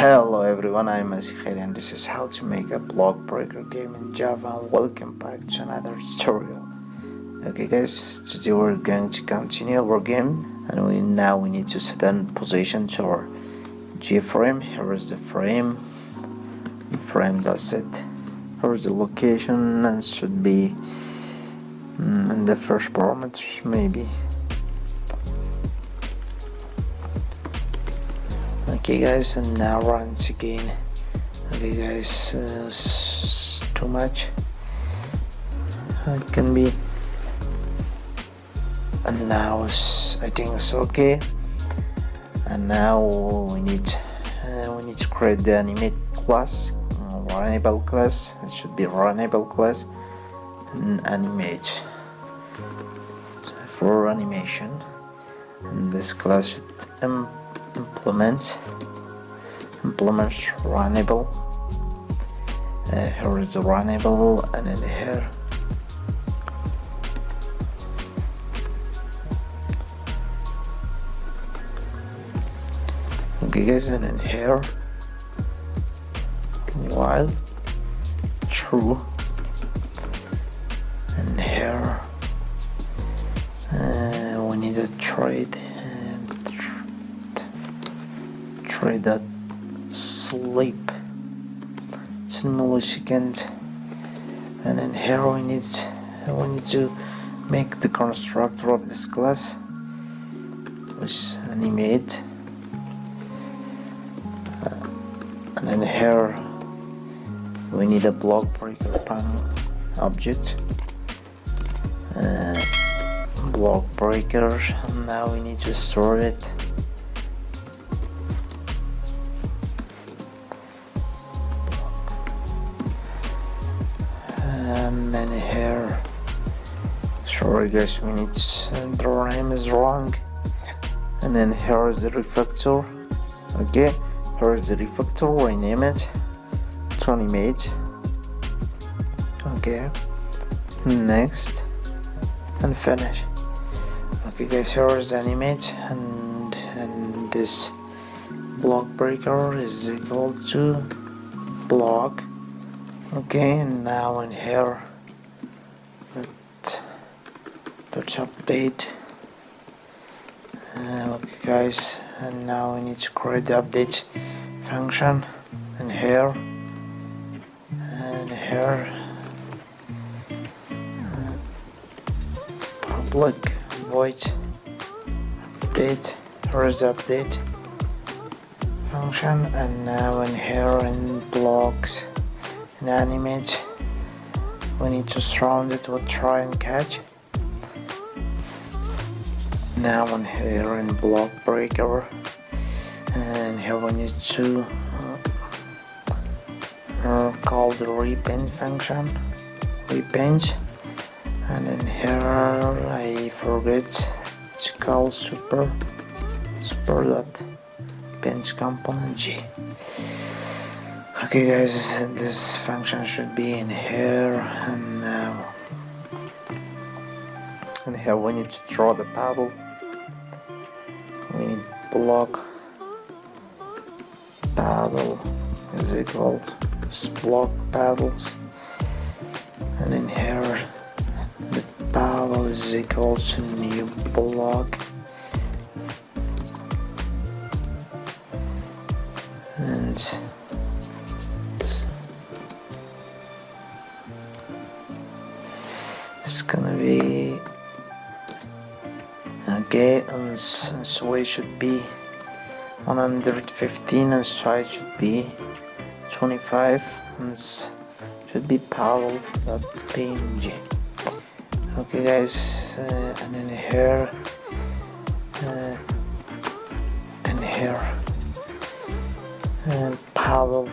Hello everyone, I'm Masihir and this is how to make a block breaker game in Java, and welcome back to another tutorial. Okay guys, today we're going to continue our game, and we need to set a position to our G-frame. Here is the frame does it. Here is the location, and should be in the first parameters maybe. Okay guys, and now run it again. Okay guys, it's too much. It can be, and now I think it's okay. And now we need to create the animate class, Runnable class. It should be Runnable class and animate for animation. And this class should implements Runnable. Here is the Runnable, and then here okay guys, and then here while true, and here we need a trade that sleep 10 milliseconds, and then here we need to make the constructor of this class with animate, and then here we need a block breaker panel object, block breaker, and now we need to store it. And then here, sorry guys, we need the name is wrong. And then here is the refactor. Okay, here is the refactor. Rename it to animate. Okay, next and finish. Okay guys, here is the animate, and this block breaker is equal to block. Okay, and now in here let's update. Okay guys, and now we need to create the update function, and here public void update. Here is the update function, and now in here in blocks and animate we need to surround it with try and catch. Now in here in block breaker, and here we need to call the repaint function, repaint, and in here I forget to call super dot paint component G. Okay guys, this function should be in here, and here we need to draw the paddle. We need block paddle is equal to block paddles, and in here the paddle is equal to new block, and it's gonna be okay, and so it should be 115, and size should be 25, and should be paddle.png. Okay guys, and in here paddle,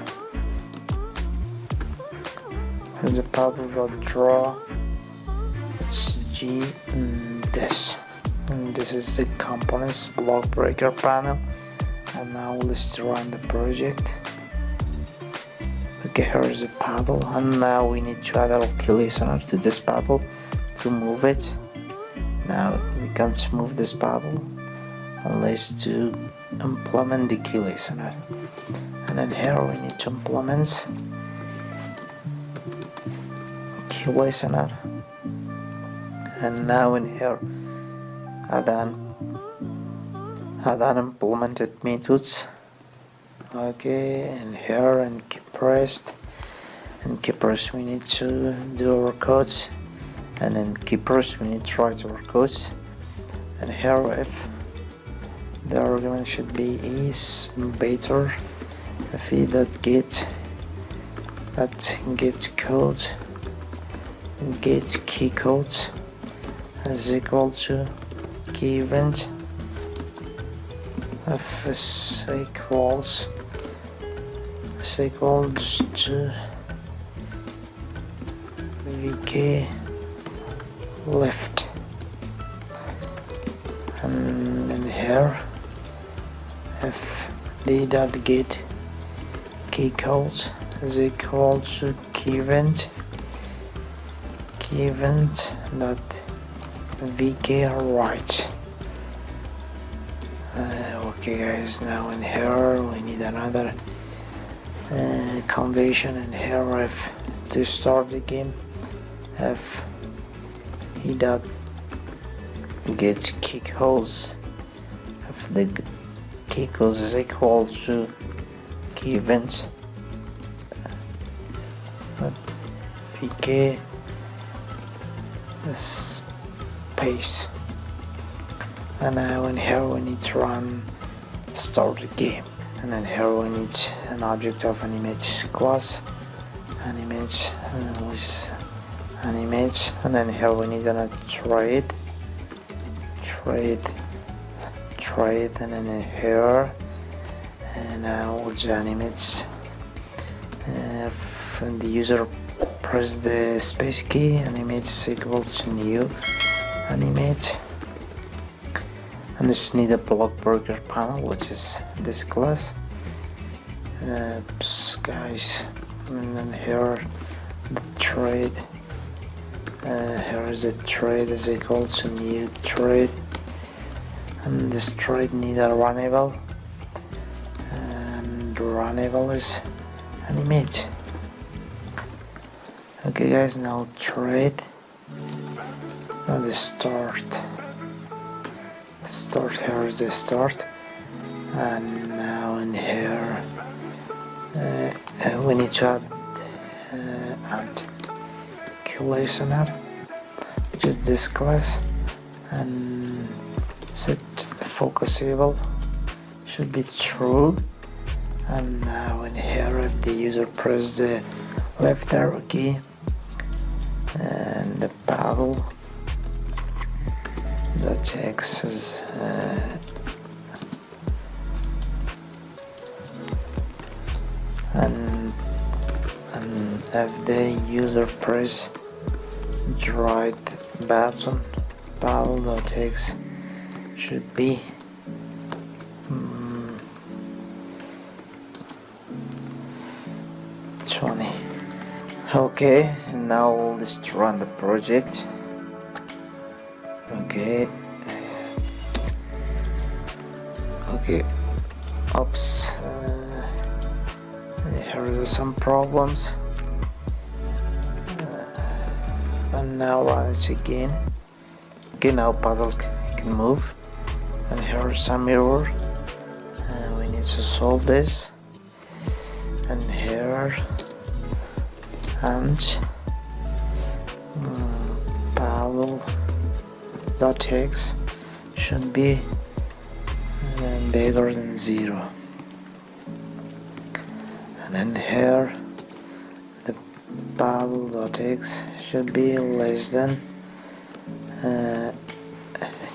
and the paddle.draw, it's G, and this is the components block breaker panel. And now let's run the project. Okay, here is the paddle, and now we need to add a key listener to this paddle to move it. Now we can't move this paddle unless to implement the key listener. And then here we need to implement key listener. And now in here add implemented methods. Okay, and here and key pressed. And key press we need to do our codes, and then key press we need to write our codes. And here if the argument should be is better if get code get key code is equal to key event if is equals to vk left, and in here if d.get key code is equal to key event dot vk right. Okay guys, now in here we need another condition in here if to start the game if he dot get key codes if the key codes is equal to key event vk space. And now in here we need to run start the game, and then here we need an object of an image class, an image with an image, and then here we need a trade, and then in here and now with an image if the user press the space key, an image is equal to new an image. And just need a block breaker panel, which is this class. Guys, and then here the trade. Here is the trade is equal to new trade, and this trade need a runnable, and runnable is an image. Okay, guys, now trade. Now the start. Here is the start, and now in here we need to add key listener, which is this class, and set focusable should be true. And now in here if the user press the left arrow key and the paddle the text is and if the user press the right button paddle the text should be 20. Okay, now let's run the project. Okay, oops, here are some problems, and now run it again. Okay, now paddle can move, and here is some error, and we need to solve this. And here and paddle.x should be bigger than 0, and then here the paddle.x should be less than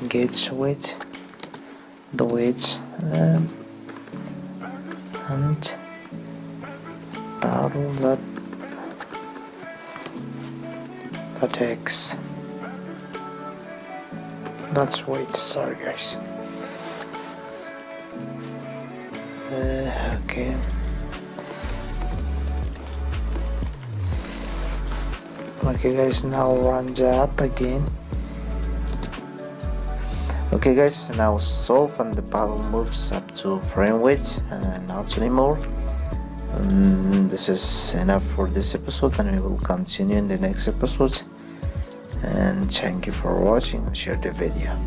gauge width, the width, and paddle.x. That's weight, sorry guys. Okay. Okay guys, now run the app again. Okay guys, now solve and the paddle moves up to frame width and not anymore. This is enough for this episode, and we will continue in the next episode. And thank you for watching and share the video.